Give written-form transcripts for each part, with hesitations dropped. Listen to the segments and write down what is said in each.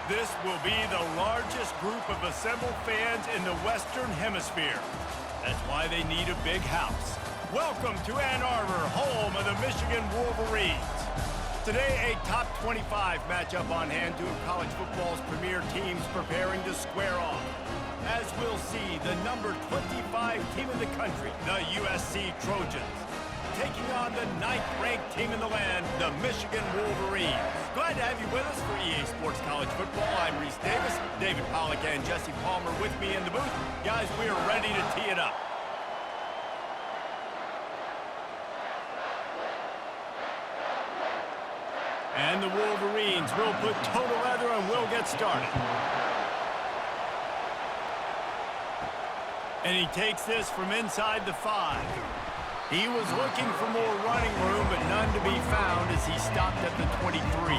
This will be the largest group of assembled fans in the Western Hemisphere. That's why they need a big house. Welcome to Ann Arbor, home of the Michigan Wolverines. Today, a top 25 matchup on hand, two of college football's premier teams preparing to square off. As we'll see, the number 25 team in the country, the USC Trojans, taking on the 9th-ranked team in the land, the Michigan Wolverines. Glad to have you with us for EA Sports College Football. I'm Reese Davis, David Pollack and Jesse Palmer with me in the booth. Guys, we are ready to tee it up. And the Wolverines will put total leather and we'll get started. And he takes this from inside the 5. He was looking for more running room, but none to be found as he stopped at the 23.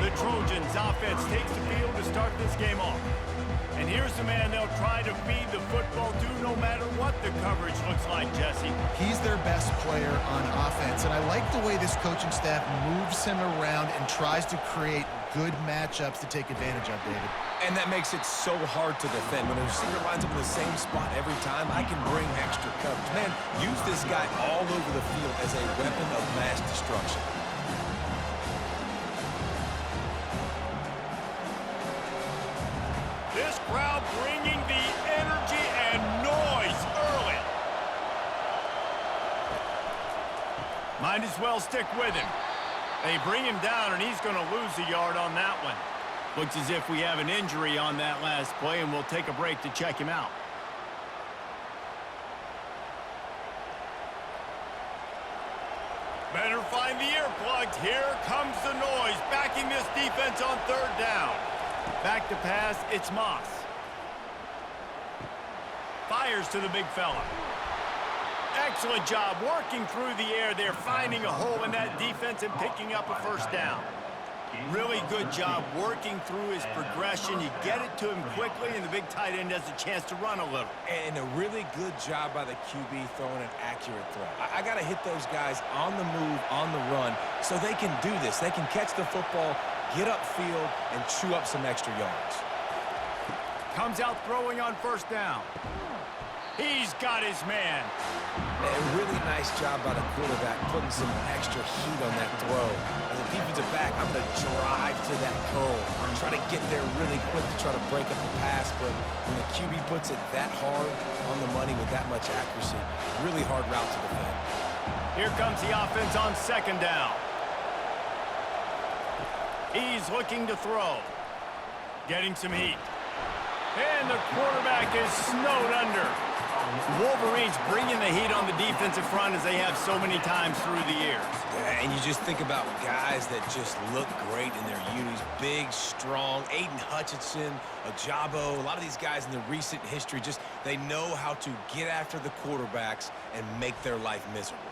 The Trojans offense takes the field to start this game off. And here's the man they'll try to feed the football to no matter what the coverage looks like, Jesse. He's their best player on offense, and I like the way this coaching staff moves him around and tries to create good matchups to take advantage of, David. And that makes it so hard to defend. When a receiver lines up in the same spot every time, I can bring extra coverage. Man, use this guy all over the field as a weapon of mass destruction. This crowd bringing the energy and noise early. Might as well stick with him. They bring him down, and he's going to lose a yard on that one. Looks as if we have an injury on that last play, and we'll take a break to check him out. Better find the earplugs. Here comes the noise, backing this defense on 3rd down. Back to pass, it's Moss. Fires to the big fella. Excellent job working through the air there, finding a hole in that defense and picking up a 1st down. Really good job working through his progression. You get it to him quickly, and the big tight end has a chance to run a little. And a really good job by the QB throwing an accurate throw. I got to hit those guys on the move, on the run, so they can do this. They can catch the football, get upfield, and chew up some extra yards. Comes out throwing on 1st down. He's got his man. A really nice job by the quarterback putting some extra heat on that throw. As a defensive back, I'm going to drive to that curl. Try to get there really quick to try to break up the pass, but when the QB puts it that hard on the money with that much accuracy, really hard route to defend. Here comes the offense on 2nd down. He's looking to throw. Getting some heat. And the quarterback is snowed under. Wolverines bringing the heat on the defensive front as they have so many times through the years. Yeah, and you just think about guys that just look great in their unis. Big, strong, Aiden Hutchinson, Ajabo, a lot of these guys in the recent history, just they know how to get after the quarterbacks and make their life miserable.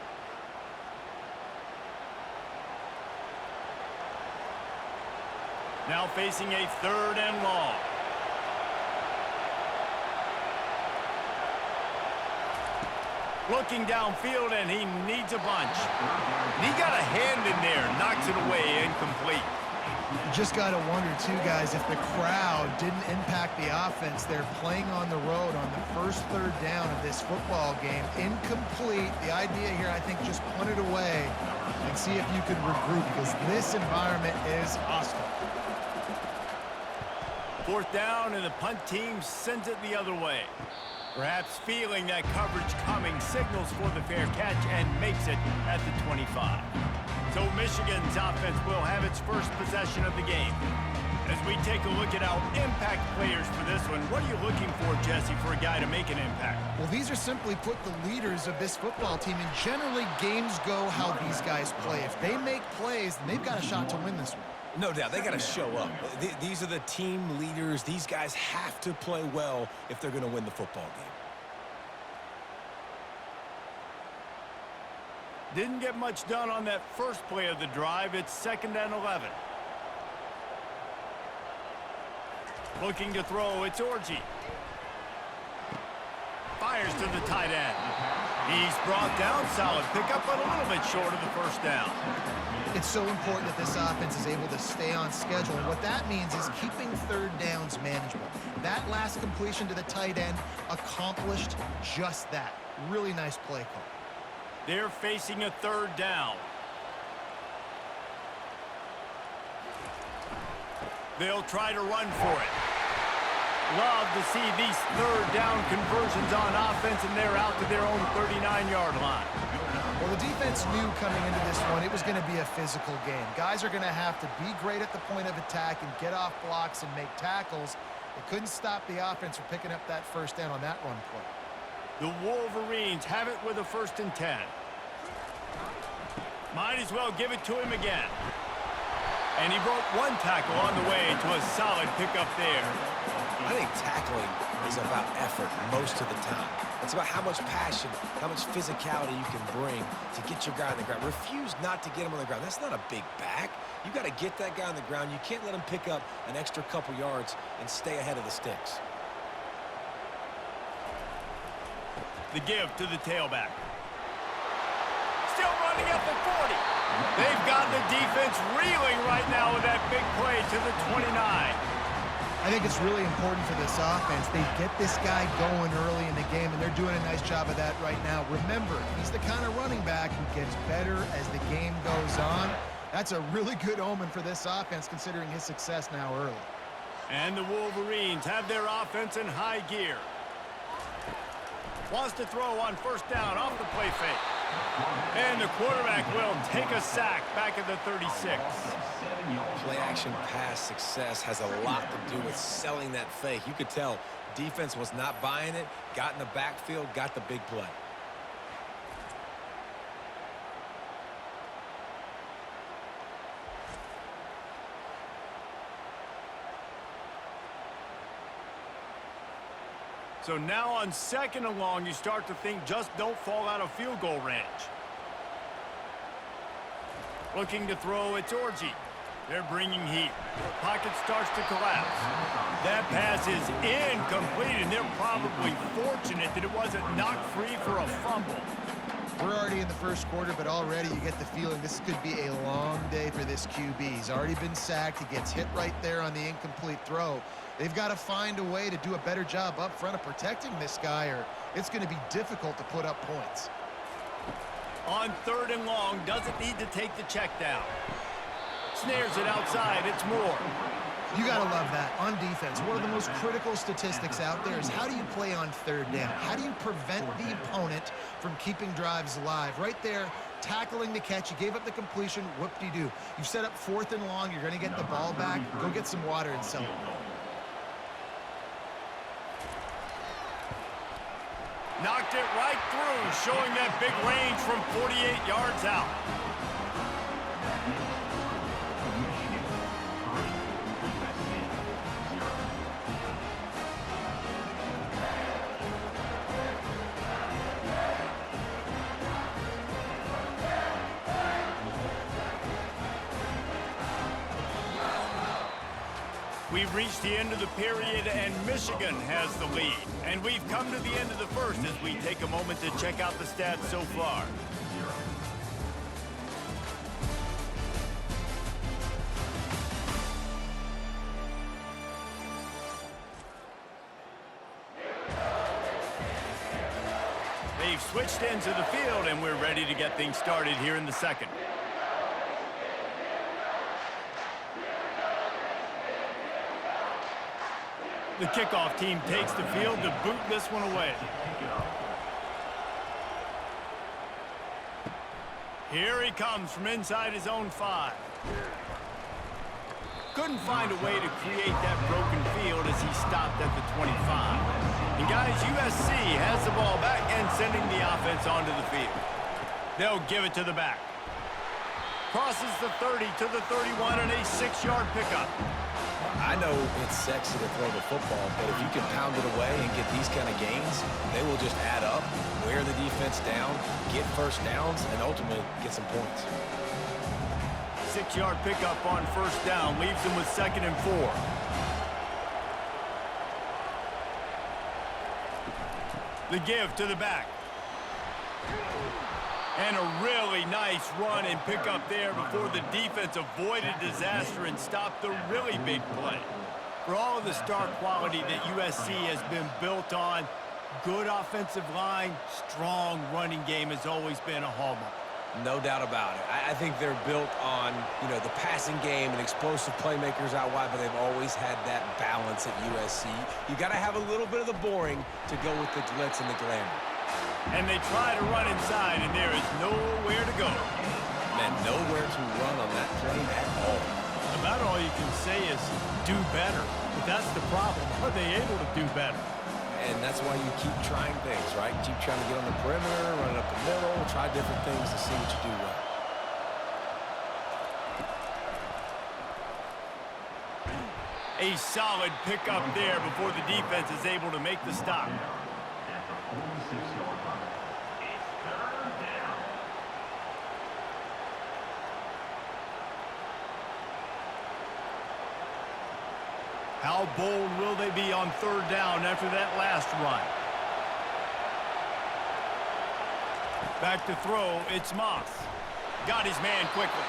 Now facing a 3rd and long. Looking downfield, and he needs a bunch. He got a hand in there, knocks it away, incomplete. You just got to wonder, too, guys, if the crowd didn't impact the offense. They're playing on the road on the 1st 3rd down of this football game. Incomplete. The idea here, I think, just punt it away and see if you can regroup, because this environment is hostile. 4th down, and the punt team sends it the other way. Perhaps feeling that coverage coming, signals for the fair catch and makes it at the 25. So Michigan's offense will have its first possession of the game. As we take a look at our impact players for this one, what are you looking for, Jesse, for a guy to make an impact? Well, these are simply put the leaders of this football team, and generally games go how these guys play. If they make plays, then they've got a shot to win this one. No doubt, they got to show up. These are the team leaders. These guys have to play well if they're going to win the football game. Didn't get much done on that first play of the drive. It's 2nd and 11. Looking to throw, it's Orji. Fires to the tight end. He's brought down, solid pickup, but a little bit short of the 1st down. It's so important that this offense is able to stay on schedule, and what that means is keeping third downs manageable. That last completion to the tight end accomplished just that. Really nice play call. They're facing a third down. They'll try to run for it. Love to see these third down conversions on offense, and they're out to their own 39-yard line. Well, the defense knew coming into this one it was going to be a physical game. Guys are going to have to be great at the point of attack and get off blocks and make tackles. They couldn't stop the offense from picking up that first down on that run play. The Wolverines have it with a 1st and 10. Might as well give it to him again. And he broke one tackle on the way to a solid pickup there. I think tackling is about effort most of the time. It's about how much passion, how much physicality you can bring to get your guy on the ground. Refuse not to get him on the ground. That's not a big back. You got to get that guy on the ground. You can't let him pick up an extra couple yards and stay ahead of the sticks. The give to the tailback. Still running at the 40. They've got the defense reeling right now with that big play to the 29. I think it's really important for this offense. They get this guy going early in the game, and they're doing a nice job of that right now. Remember, he's the kind of running back who gets better as the game goes on. That's a really good omen for this offense, considering his success now early. And the Wolverines have their offense in high gear. Wants to throw on 1st down off the play fake. And the quarterback will take a sack back at the 36. Play-action pass success has a lot to do with selling that fake. You could tell defense was not buying it, got in the backfield, got the big play. So now on 2nd and long, you start to think just don't fall out of field goal range. Looking to throw, it's Orgy. They're bringing heat. Pocket starts to collapse. That pass is incomplete, and they're probably fortunate that it wasn't knocked free for a fumble. We're already in the first quarter, but already you get the feeling this could be a long day for this QB. He's already been sacked. He gets hit right there on the incomplete throw. They've got to find a way to do a better job up front of protecting this guy, or it's going to be difficult to put up points. On 3rd and long, doesn't need to take the check down. Snares it outside, it's Moore. You got to love that. On defense, one of the most critical statistics out there is how do you play on 3rd down? How do you prevent the opponent from keeping drives alive? Right there, tackling the catch. You gave up the completion. Whoop-de-doo. You've set up 4th and long. You're going to get the ball back. Go get some water and celebrate. Knocked it right through, showing that big range from 48 yards out. We've reached the end of the period, and Michigan has the lead. And we've come to the end of the first as we take a moment to check out the stats so far. They've switched into the field, and we're ready to get things started here in the second. The kickoff team takes the field to boot this one away. Here he comes from inside his own 5. Couldn't find a way to create that broken field as he stopped at the 25. And guys, USC has the ball back and sending the offense onto the field. They'll give it to the back. Crosses the 30 to the 31 and a 6-yard pickup. I know it's sexy to throw the football, but if you can pound it away and get these kind of gains, they will just add up, wear the defense down, get first downs, and ultimately get some points. 6-yard pickup on 1st down leaves them with 2nd and 4. The give to the back. And a really nice run and pick up there before the defense avoided disaster and stopped the really big play. For all of the star quality that USC has been built on, good offensive line, strong running game has always been a hallmark. No doubt about it. I think they're built on, the passing game and explosive playmakers out wide, but they've always had that balance at USC. You got to have a little bit of the boring to go with the glitz and the glamour. And they try to run inside, and there is nowhere to go. Man, nowhere to run on that play at all. About all you can say is do better. But that's the problem. Are they able to do better? And that's why you keep trying things, right? Keep trying to get on the perimeter, run it up the middle, try different things to see what you do well. A solid pickup there before the defense is able to make the stop. How bold will they be on third down after that last run? Back to throw, it's Moss. Got his man quickly.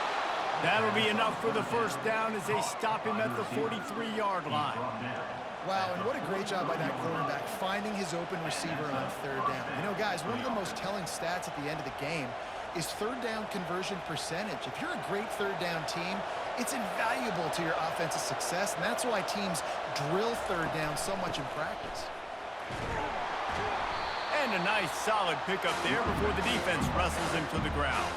That'll be enough for the first down as they stop him at the 43-yard line. Wow, and what a great job by that quarterback, finding his open receiver on third down. Guys, one of the most telling stats at the end of the game is third down conversion percentage. If you're a great third down team, it's invaluable to your offensive success, and that's why teams drill third down so much in practice. And a nice solid pickup there before the defense wrestles him to the ground.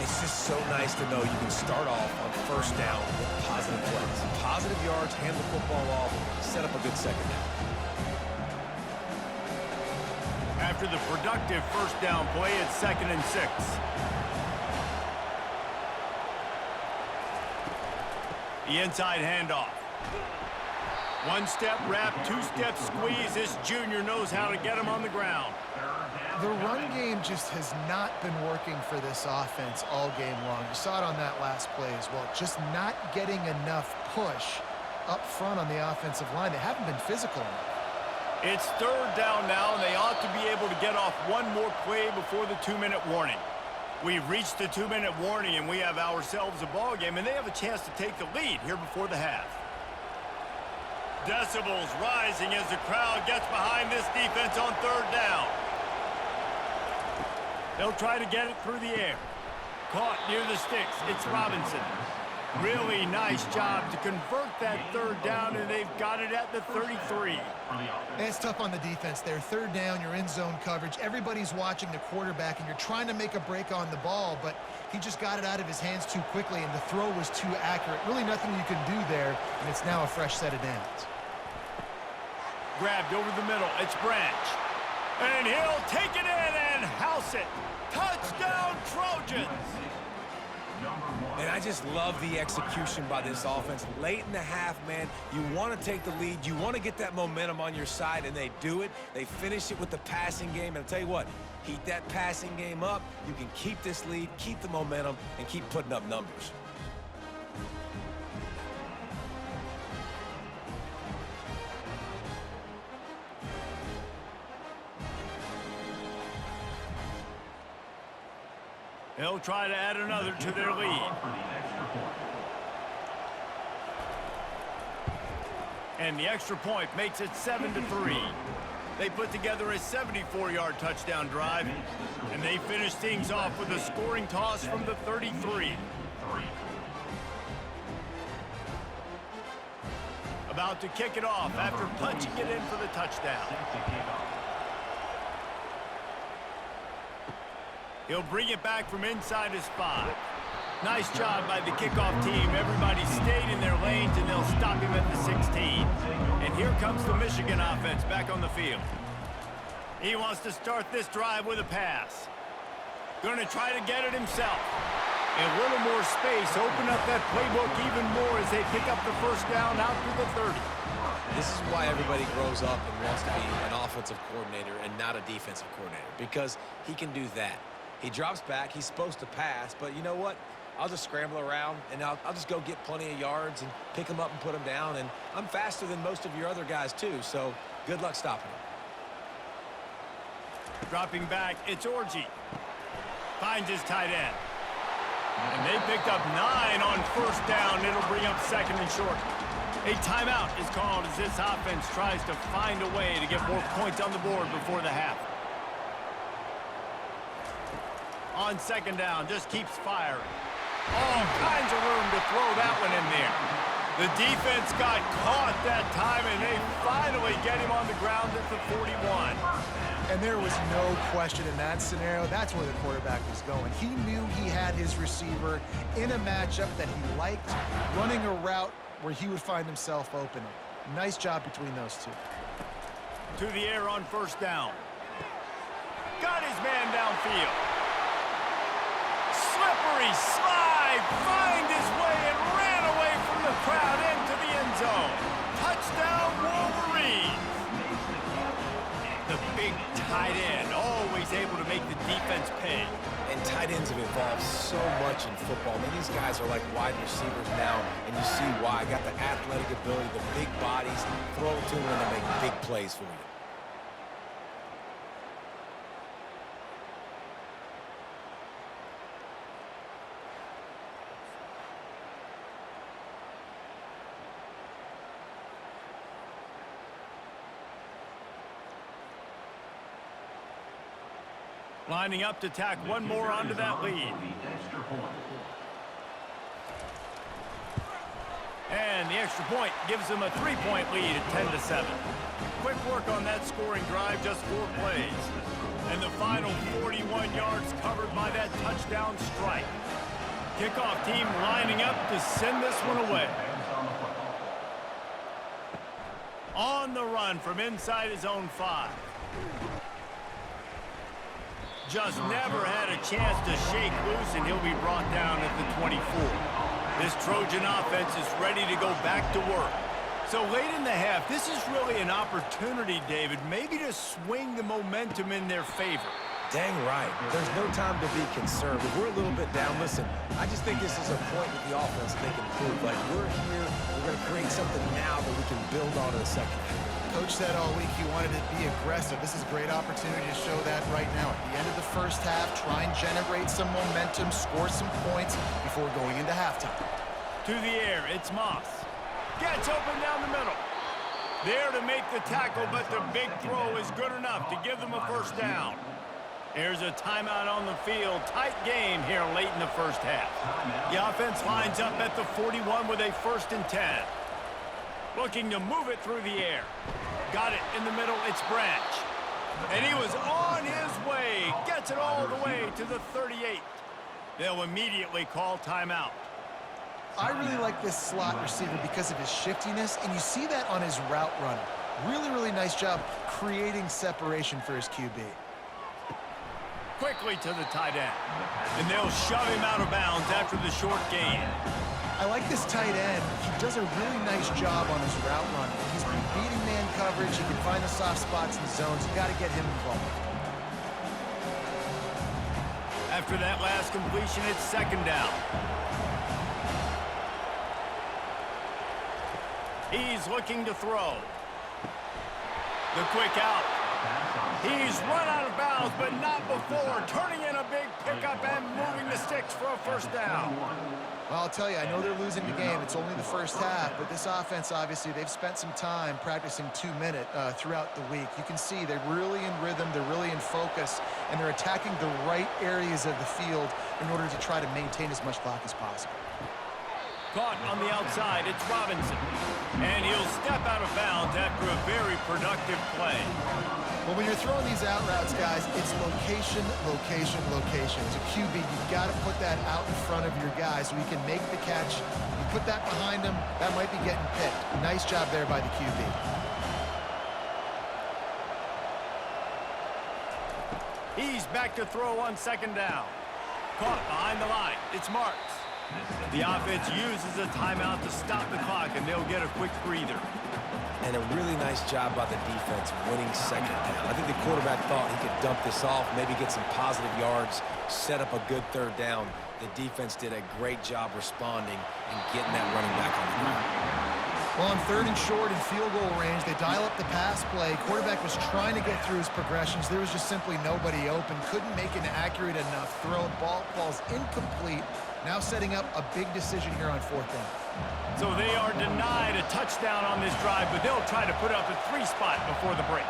It's just so nice to know you can start off on first down with positive plays. Positive yards, hand the football off, set up a good second down. After the productive first down play, it's 2nd and 6. The inside handoff. One-step wrap, two-step squeeze. This junior knows how to get him on the ground. The run game just has not been working for this offense all game long. You saw it on that last play as well. Just not getting enough push up front on the offensive line. They haven't been physical enough. It's third down now, and they ought to be able to get off one more play before the 2-minute warning. We've reached the 2-minute warning, and we have ourselves a ball game, and they have a chance to take the lead here before the half. Decibels rising as the crowd gets behind this defense on third down. They'll try to get it through the air. Caught near the sticks. It's Robinson. Really nice job to convert that third down, and they've got it at the 33. And it's tough on the defense there. Third down, you're in zone coverage. Everybody's watching the quarterback, and you're trying to make a break on the ball, but he just got it out of his hands too quickly, and the throw was too accurate. Really nothing you can do there, and it's now a fresh set of downs. Grabbed over the middle. It's Branch. And he'll take it in and house it. Touchdown, Trojans! And I just love the execution by this offense. Late in the half, man, you want to take the lead. You want to get that momentum on your side, and they do it. They finish it with the passing game. And I'll tell you what, heat that passing game up. You can keep this lead, keep the momentum, and keep putting up numbers. They'll try to add another to their lead. And the extra point makes it 7-3. They put together a 74-yard touchdown drive, and they finish things off with a scoring toss from the 33. About to kick it off after punching it in for the touchdown. He'll bring it back from inside his 5. Nice job by the kickoff team. Everybody stayed in their lanes, and they'll stop him at the 16. And here comes the Michigan offense back on the field. He wants to start this drive with a pass. Going to try to get it himself. A little more space. Open up that playbook even more as they pick up the first down out to the 30. This is why everybody grows up and wants to be an offensive coordinator and not a defensive coordinator, because he can do that. He drops back. He's supposed to pass, but you know what? I'll just scramble around, and I'll just go get plenty of yards and pick him up and put him down, and I'm faster than most of your other guys, too, so good luck stopping him. Dropping back, it's Orji. Finds his tight end. And they picked up 9 on first down. It'll bring up second and short. A timeout is called as this offense tries to find a way to get more points on the board before the half. On second down, just keeps firing. All kinds of room to throw that one in there. The defense got caught that time, and they finally get him on the ground at the 41. And there was no question in that scenario. That's where the quarterback was going. He knew he had his receiver in a matchup that he liked, running a route where he would find himself opening. Nice job between those two. To the air on first down. Got his man downfield. Slippery slide, find his way and ran away from the crowd into the end zone. Touchdown, Wolverines. The big tight end, always able to make the defense pay. And tight ends have evolved so much in football. I mean, these guys are like wide receivers now, and you see why. Got the athletic ability, the big bodies, throw it to them, and they make big plays for you. Lining up to tack one more onto that lead. And the extra point gives them a 3-point lead at 10-7. Quick work on that scoring drive, just 4 plays. And the final 41 yards covered by that touchdown strike. Kickoff team lining up to send this one away. On the run from inside his own 5. Just never had a chance to shake loose, and he'll be brought down at the 24. This Trojan offense is ready to go back to work. So late in the half, this is really an opportunity, David, maybe to swing the momentum in their favor. Dang right. There's no time to be concerned. If we're a little bit down, listen, I just think this is a point with the offense that they can prove. Like, we're here, we're going to create something now that we can build on in the second half. Coach said all week he wanted to be aggressive. This is a great opportunity to show that right now. At the end of the first half, try and generate some momentum, score some points before going into halftime. To the air, it's Moss. Gets open down the middle. There to make the tackle, but the big throw is good enough to give them a first down. Here's a timeout on the field. Tight game here late in the first half. The offense lines up at the 41 with a 1st and 10. Looking to move it through the air. Got it in the middle, it's Branch. And he was on his way. Gets it all the way to the 38. They'll immediately call timeout. I really like this slot receiver because of his shiftiness, and you see that on his route running. Really, really nice job creating separation for his QB. Quickly to the tight end. And they'll shove him out of bounds after the short gain. I like this tight end. He does a really nice job on his route running. He's been beating man coverage. He can find the soft spots in zones. You got to get him involved. After that last completion, it's 2nd down. He's looking to throw. The quick out. He's run out of bounds, but not before. Turning in a big pickup and moving the sticks for a first down. Well, I'll tell you, I know they're losing the game. It's only the first half, but this offense, obviously, they've spent some time practicing 2-minute throughout the week. You can see they're really in rhythm, they're really in focus, and they're attacking the right areas of the field in order to try to maintain as much clock as possible. Caught on the outside, it's Robinson. And he'll step out of bounds after a very productive play. Well, when you're throwing these out routes, guys, it's location, location, location. As a QB, you've got to put that out in front of your guy so he can make the catch. You put that behind him, that might be getting picked. Nice job there by the QB. He's back to throw on 2nd down. Caught behind the line, it's Marks. The offense uses a timeout to stop the clock, and they'll get a quick breather. And a really nice job by the defense winning 2nd down. I think the quarterback thought he could dump this off, maybe get some positive yards, set up a good 3rd down. The defense did a great job responding and getting that running back on the ground. Well, on 3rd and short and field goal range, they dial up the pass play. Quarterback was trying to get through his progressions. There was just simply nobody open. Couldn't make an accurate enough throw. Ball falls incomplete. Now setting up a big decision here on 4th down. So they are denied a touchdown on this drive, but they'll try to put up a 3 spot before the break.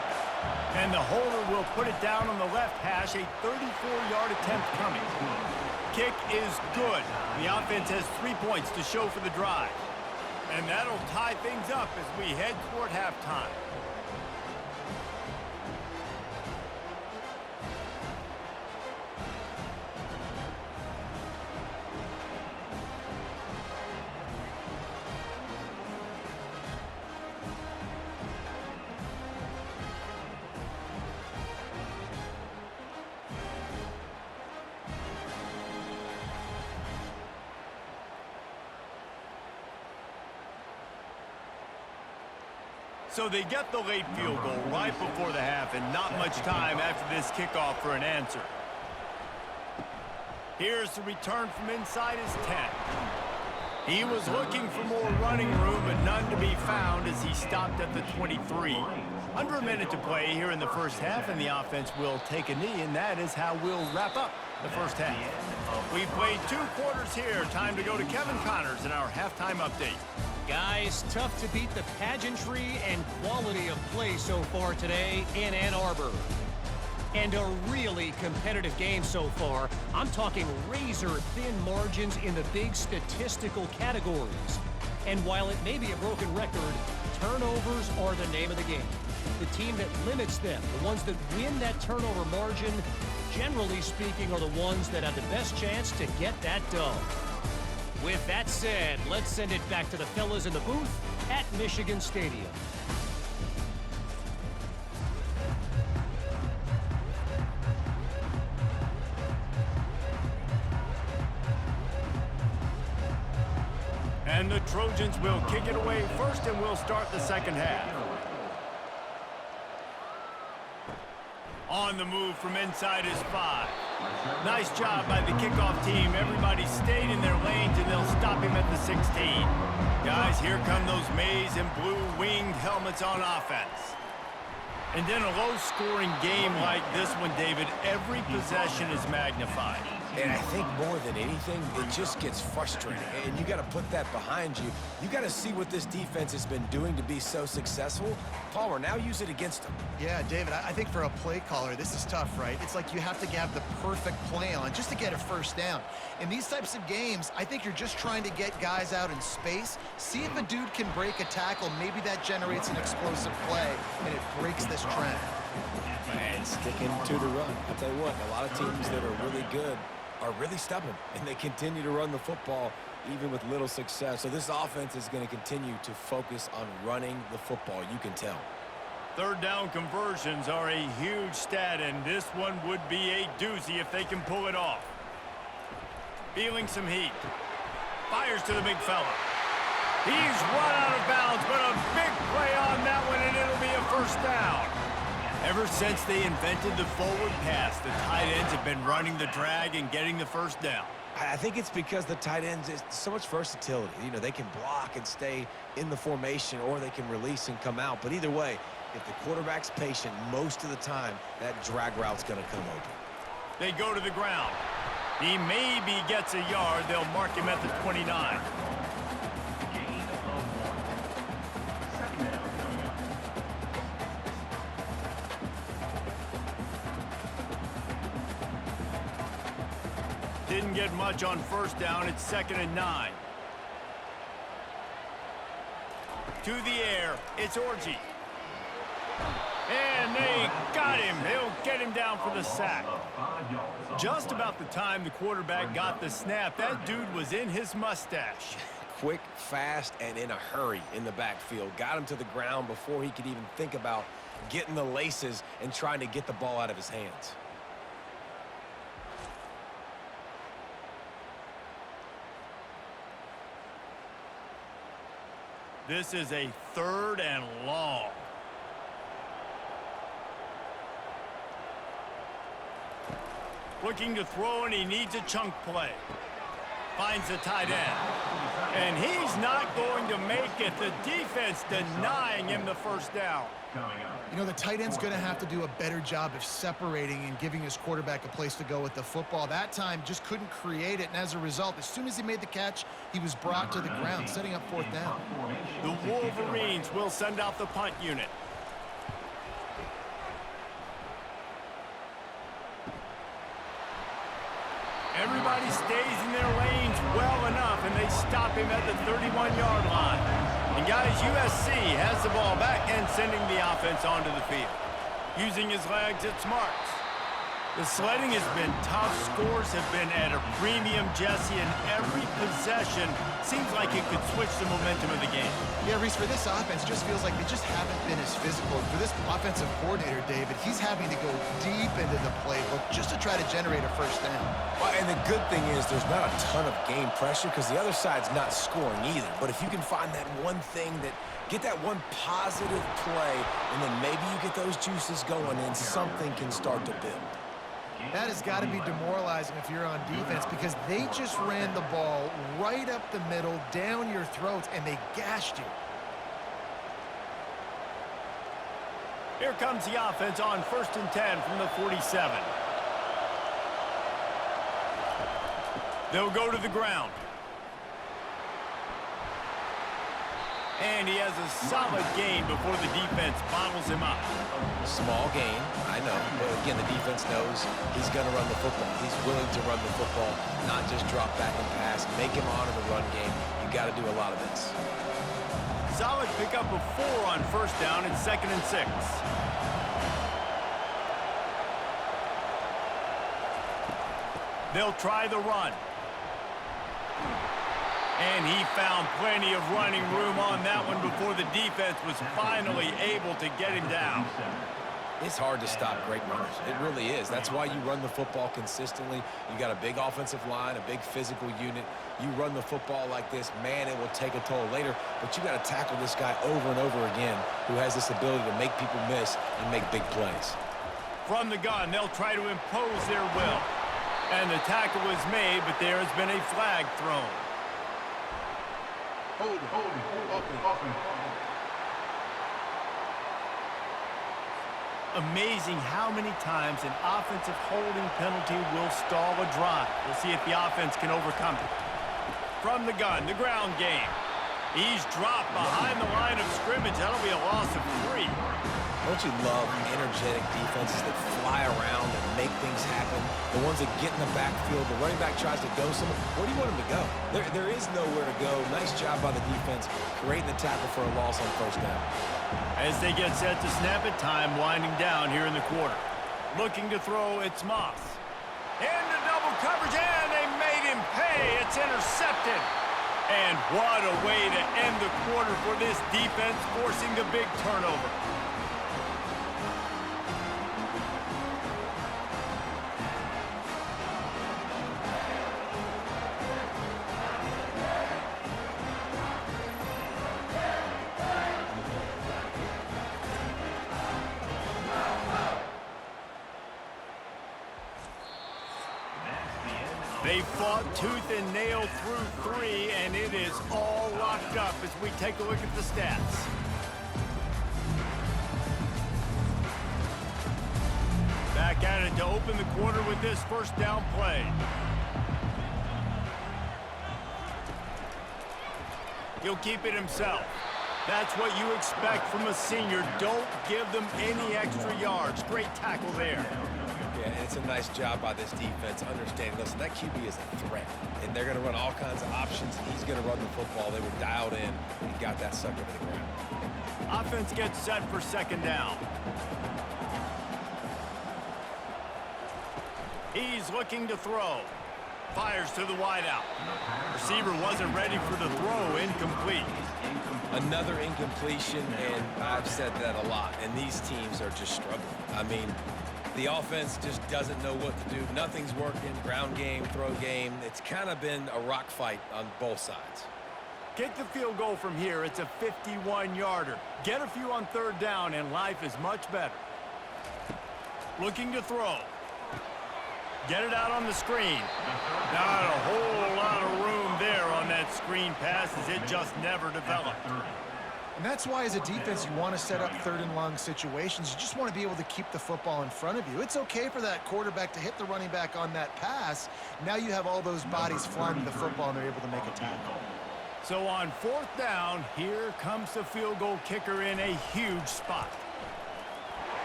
And the holder will put it down on the left hash, a 34-yard attempt coming. Kick is good. The offense has 3 points to show for the drive. And that'll tie things up as we head toward halftime. So they get the late field goal right before the half, and not much time after this kickoff for an answer. Here's the return from inside his 10. He was looking for more running room, but none to be found as he stopped at the 23. Under a minute to play here in the first half, and the offense will take a knee, and that is how we'll wrap up the first half. We've played 2 quarters here. Time to go to Kevin Connors in our halftime update. Guys, tough to beat the pageantry and quality of play so far today in Ann Arbor. And a really competitive game so far. I'm talking razor-thin margins in the big statistical categories. And while it may be a broken record, turnovers are the name of the game. The team that limits them, the ones that win that turnover margin, generally speaking, are the ones that have the best chance to get that done. With that said, let's send it back to the fellas in the booth at Michigan Stadium. And the Trojans will kick it away first, and we'll start the second half. On the move from inside his 5. Nice job by the kickoff team. Everybody stayed in their lanes, and they'll stop him at the 16. Guys, here come those maize and blue winged helmets on offense. And in a low-scoring game like this one, David, every possession is magnified. And I think more than anything, it just gets frustrating. And you got to put that behind you. You got to see what this defense has been doing to be so successful. Palmer, now use it against them. Yeah, David, I think for a play caller, this is tough, right? It's like you have to have the perfect play on just to get a first down. In these types of games, I think you're just trying to get guys out in space, see if a dude can break a tackle. Maybe that generates an explosive play, and it breaks this trend. And sticking to the run. I'll tell you what, a lot of teams that are really good are really stubborn, and they continue to run the football even with little success. So this offense is going to continue to focus on running the football, you can tell. Third down conversions are a huge stat, and this one would be a doozy if they can pull it off. Feeling some heat. Fires to the big fella. He's run out of bounds, but a big play on that one, and it'll be a first down. Ever since they invented the forward pass, the tight ends have been running the drag and getting the first down. I think it's because the tight ends is so much versatility. You know, they can block and stay in the formation, or they can release and come out. But either way, if the quarterback's patient, most of the time, that drag route's going to come open. They go to the ground. He maybe gets a yard. They'll mark him at the 29. Didn't get much on first down. It's 2nd and 9. To the air. It's Orji. And they got him. They'll get him down for the sack. Just about the time the quarterback got the snap, that dude was in his mustache. Quick, fast, and in a hurry in the backfield. Got him to the ground before he could even think about getting the laces and trying to get the ball out of his hands. This is a 3rd and long. Looking to throw, and he needs a chunk play. Finds the tight end. And he's not going to make it. The defense denying him the first down. You know, the tight end's going to have to do a better job of separating and giving his quarterback a place to go with the football. That time just couldn't create it, and as a result, as soon as he made the catch, he was brought to the ground, setting up fourth down. The Wolverines will send out the punt unit. Everybody stays in their lanes well enough, and they stop him at the 31-yard line. And guys, USC has the ball back and sending the offense onto the field. Using his legs, it's Marks. The sledding has been tough. Scores have been at a premium, Jesse, and every possession seems like it could switch the momentum of the game. Yeah, Reese, for this offense, just feels like they just haven't been as physical. For this offensive coordinator, David, he's having to go deep into the playbook just to try to generate a first down. Well, and the good thing is there's not a ton of game pressure because the other side's not scoring either. But if you can find that one thing that get that one positive play, and then maybe you get those juices going and something can start to build. That has got to be demoralizing if you're on defense because they just ran the ball right up the middle, down your throats, and they gashed you. Here comes the offense on 1st and 10 from the 47. They'll go to the ground. And he has a solid gain before the defense bottles him up. Small gain, I know. But again, the defense knows he's going to run the football. He's willing to run the football, not just drop back and pass, make him honor the run game. You got to do a lot of this. Solid pickup of 4 on 1st down and 2nd and 6. They'll try the run. And he found plenty of running room on that one before the defense was finally able to get him down. It's hard to stop great runners. It really is. That's why you run the football consistently. You got a big offensive line, a big physical unit. You run the football like this, man, it will take a toll later. But you got to tackle this guy over and over again who has this ability to make people miss and make big plays. From the gun, they'll try to impose their will. And the tackle was made, but there has been a flag thrown. Hold it. Amazing how many times an offensive holding penalty will stall a drive. We'll see if the offense can overcome it. From the gun, the ground game. He's dropped behind the line of scrimmage. That'll be a loss of 3. Don't you love energetic defenses that fly around and make things happen? The ones that get in the backfield, the running back tries to go somewhere. Where do you want him to go? There is nowhere to go. Nice job by the defense creating the tackle for a loss on 1st down. As they get set to snap it, time winding down here in the quarter. Looking to throw, it's Moss. Into double coverage, and they made him pay. It's intercepted. And what a way to end the quarter for this defense, forcing the big turnover. They fought tooth and nail through 3, and it is all locked up as we take a look at the stats. Back at it to open the quarter with this 1st down play. He'll keep it himself. That's what you expect from a senior. Don't give them any extra yards. Great tackle there. Yeah, and it's a nice job by this defense understanding, listen, that QB is a threat, and they're going to run all kinds of options. He's going to run the football. They were dialed in and got that sucker to the ground. Offense gets set for 2nd down. He's looking to throw. Fires to the wideout. Receiver wasn't ready for the throw. Incomplete. Another incompletion, and I've said that a lot, and these teams are just struggling. I mean, the offense just doesn't know what to do. Nothing's working. Ground game, throw game. It's kind of been a rock fight on both sides. Kick the field goal from here. It's a 51-yarder. Get a few on 3rd down, and life is much better. Looking to throw. Get it out on the screen. Not a whole lot of room there on that screen passes, it just never developed. And that's why, as a defense, you want to set up third and long situations. You just want to be able to keep the football in front of you. It's okay for that quarterback to hit the running back on that pass. Now you have all those bodies flying to the football, and they're able to make a tackle. So on 4th down, here comes the field goal kicker in a huge spot.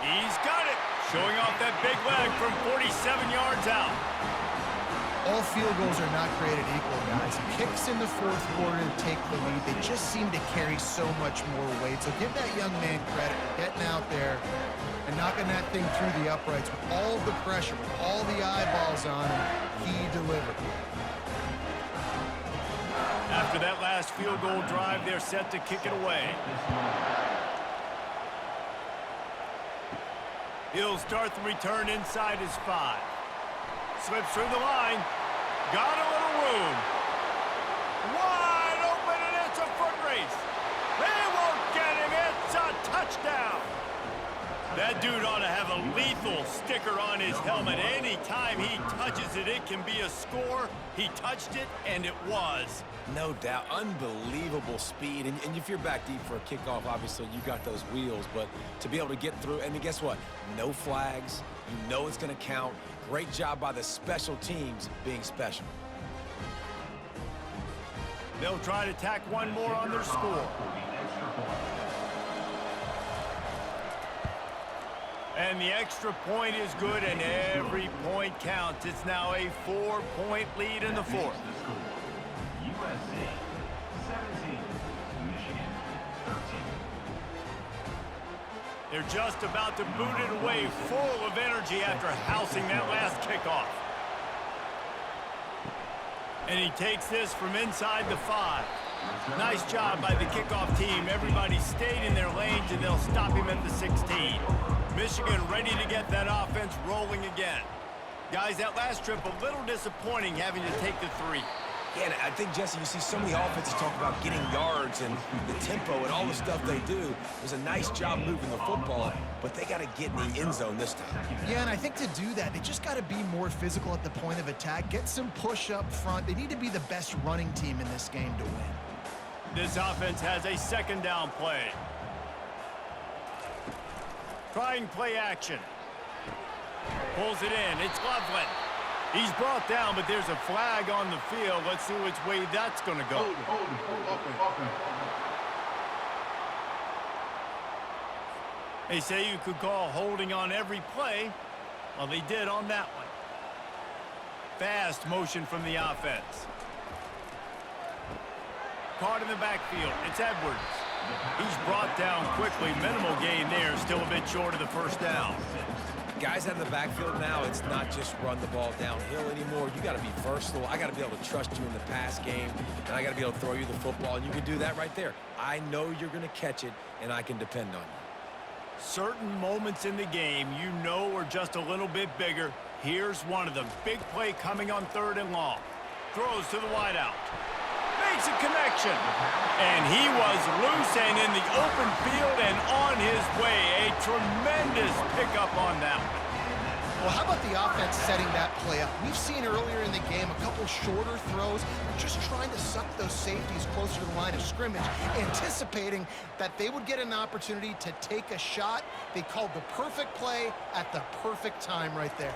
He's got it, showing off that big leg from 47 yards out. All field goals are not created equal, guys. Kicks in the 4th quarter to take the lead. They just seem to carry so much more weight. So give that young man credit for getting out there and knocking that thing through the uprights with all the pressure, with all the eyeballs on him. He delivered. After that last field goal drive, they're set to kick it away. He'll start the return inside his 5. Slips through the line. Got a little room. Wide open, and it's a foot race. They won't get him. It's a touchdown. That dude ought to have a lethal sticker on his helmet. Anytime he touches it, it can be a score. He touched it, and it was. No doubt. Unbelievable speed. And if you're back deep for a kickoff, obviously you got those wheels. But to be able to get through, and then guess what? No flags. You know it's going to count. Great job by the special teams being special. They'll try to tack one more on their score. And the extra point is good, and every point counts. It's now a 4-point lead in the 4th. USA 17, Michigan 13. They're just about to boot it away, full of energy after housing that last kickoff. And he takes this from inside the 5. Nice job by the kickoff team. Everybody stayed in their lanes, and they'll stop him at the 16. Michigan ready to get that offense rolling again. Guys, that last trip a little disappointing having to take the 3. Yeah, and I think, Jesse, you see so many offenses talk about getting yards and the tempo and all the stuff they do. It was a nice job moving the football, but they got to get in the end zone this time. Yeah, and I think to do that, they just got to be more physical at the point of attack, get some push up front. They need to be the best running team in this game to win. This offense has a 2nd down play. Trying play action. Pulls it in. It's Loveland. He's brought down, but there's a flag on the field. Let's see which way that's going to go. They say you could call holding on every play. Well, they did on that one. Fast motion from the offense. Caught in the backfield. It's Edwards. He's brought down quickly. Minimal gain there. Still a bit short of the 1st down. Guys out of the backfield now, it's not just run the ball downhill anymore. You got to be versatile. I got to be able to trust you in the pass game, and I got to be able to throw you the football, and you can do that right there. I know you're going to catch it, and I can depend on you. Certain moments in the game you know are just a little bit bigger. Here's one of them. Big play coming on 3rd and long. Throws to the wideout. Makes a connection. And he was loose and in the open field and on his way. A tremendous pickup on that one. Well, how about the offense setting that play up? We've seen earlier in the game a couple shorter throws. They're just trying to suck those safeties closer to the line of scrimmage, anticipating that they would get an opportunity to take a shot. They called the perfect play at the perfect time right there.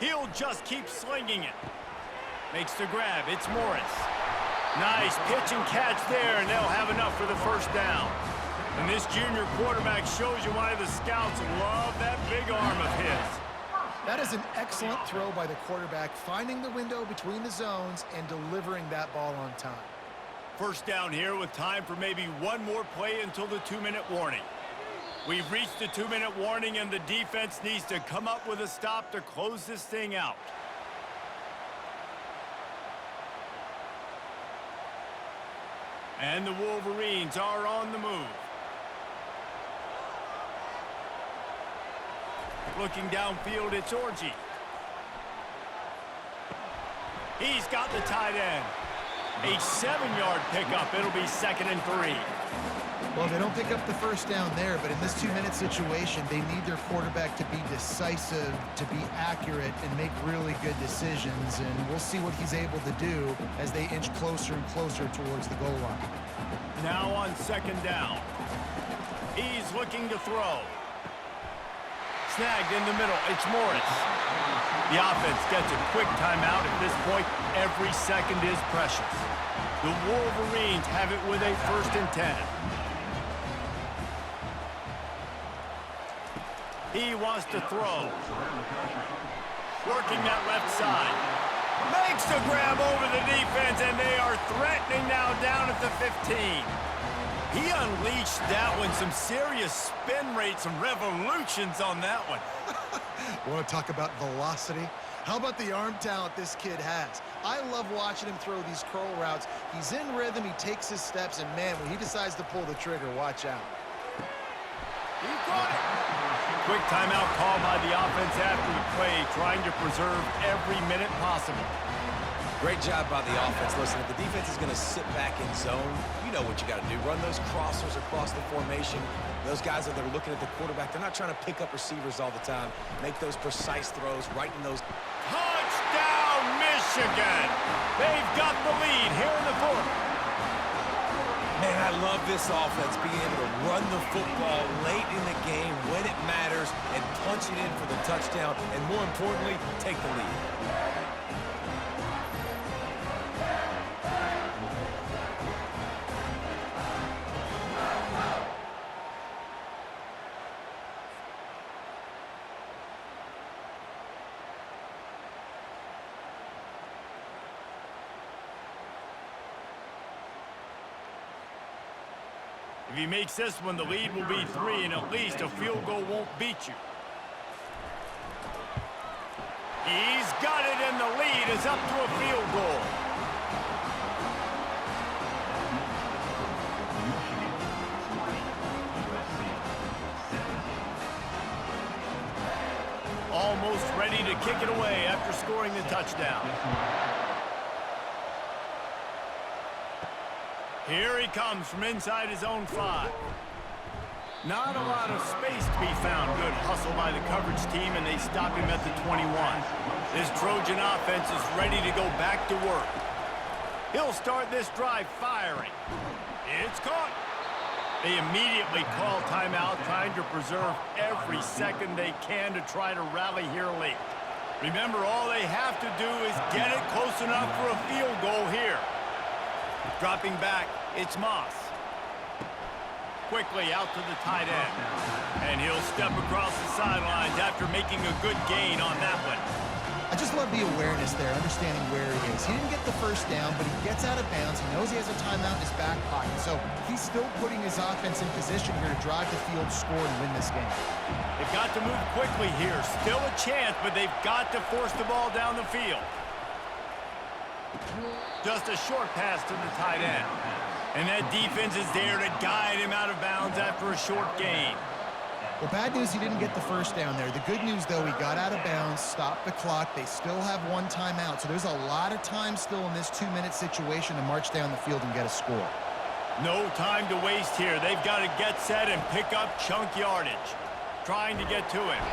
He'll just keep slinging it. Makes the grab. It's Morris. Nice pitch and catch there, and they'll have enough for the 1st down. And this junior quarterback shows you why the scouts love that big arm of his. That is an excellent throw by the quarterback, finding the window between the zones and delivering that ball on time. 1st down here with time for maybe one more play until the 2-minute warning. We've reached the 2-minute warning, and the defense needs to come up with a stop to close this thing out. And the Wolverines are on the move. Looking downfield, it's Orji. He's got the tight end. A 7-yard pickup. It'll be 2nd and 3. Well, they don't pick up the first down there, but in this 2-minute situation, they need their quarterback to be decisive, to be accurate, and make really good decisions. And we'll see what he's able to do as they inch closer and closer towards the goal line. Now on second down. He's looking to throw. Snagged in the middle. It's Morris. The offense gets a quick timeout. At this point, every second is precious. The Wolverines have it with a 1st and 10. He wants to throw. Working that left side. Makes the grab over the defense, and they are threatening now down at the 15. He unleashed that one. Some serious spin rates, some revolutions on that one. Want to talk about velocity? How about the arm talent this kid has? I love watching him throw these curl routes. He's in rhythm, he takes his steps, and man, when he decides to pull the trigger, watch out. He caught it. Quick timeout call by the offense after the play, trying to preserve every minute possible. Great job by the offense. Listen, if the defense is going to sit back in zone, you know what you got to do. Run those crossers across the formation. Those guys that are looking at the quarterback, they're not trying to pick up receivers all the time. Make those precise throws right in those. Touchdown, Michigan! They've got the lead here in the 4th. Man, I love this offense being able to run the football late in the game when it matters and punch it in for the touchdown, and more importantly, take the lead. If he makes this one, the lead will be 3, and at least a field goal won't beat you. He's got it, and the lead is up to a field goal. Almost ready to kick it away after scoring the touchdown. Here he comes from inside his own 5. Not a lot of space to be found. Good hustle by the coverage team, and they stop him at the 21. This Trojan offense is ready to go back to work. He'll start this drive firing. It's caught. They immediately call timeout, trying to preserve every second they can to try to rally here late. Remember, all they have to do is get it close enough for a field goal here. Dropping back, it's Moss. Quickly out to the tight end. And he'll step across the sidelines after making a good gain on that one. I just love the awareness there, understanding where he is. He didn't get the first down, but he gets out of bounds. He knows he has a timeout in his back pocket. So he's still putting his offense in position here to drive the field, score, and win this game. They've got to move quickly here. Still a chance, but they've got to force the ball down the field. Just a short pass to the tight end. And that defense is there to guide him out of bounds after a short gain. Well, bad news, he didn't get the first down there. The good news, though, he got out of bounds, stopped the clock. They still have one timeout, so there's a lot of time still in this 2-minute situation to march down the field and get a score. No time to waste here. They've got to get set and pick up chunk yardage. Trying to get to him.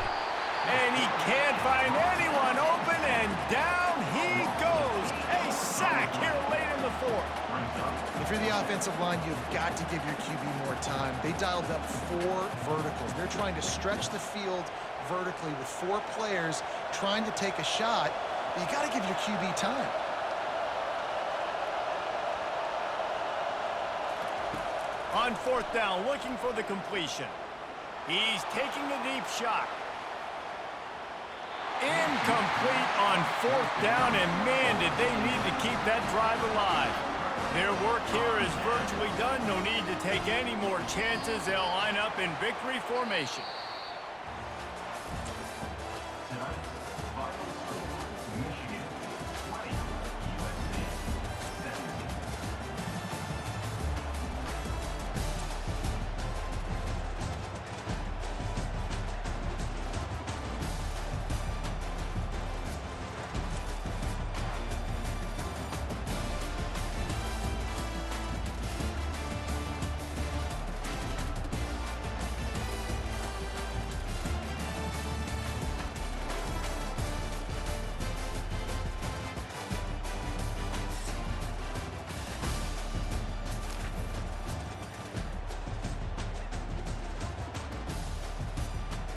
And he can't find anyone open, and down he goes. A sack here late in the 4th. If you're the offensive line, you've got to give your QB more time. They dialed up 4 verticals. They're trying to stretch the field vertically with 4 players trying to take a shot, but you got to give your QB time. On 4th down, looking for the completion. He's taking a deep shot. Incomplete on 4th down, and man, did they need to keep that drive alive. Their work here is virtually done. No need to take any more chances. They'll line up in victory formation.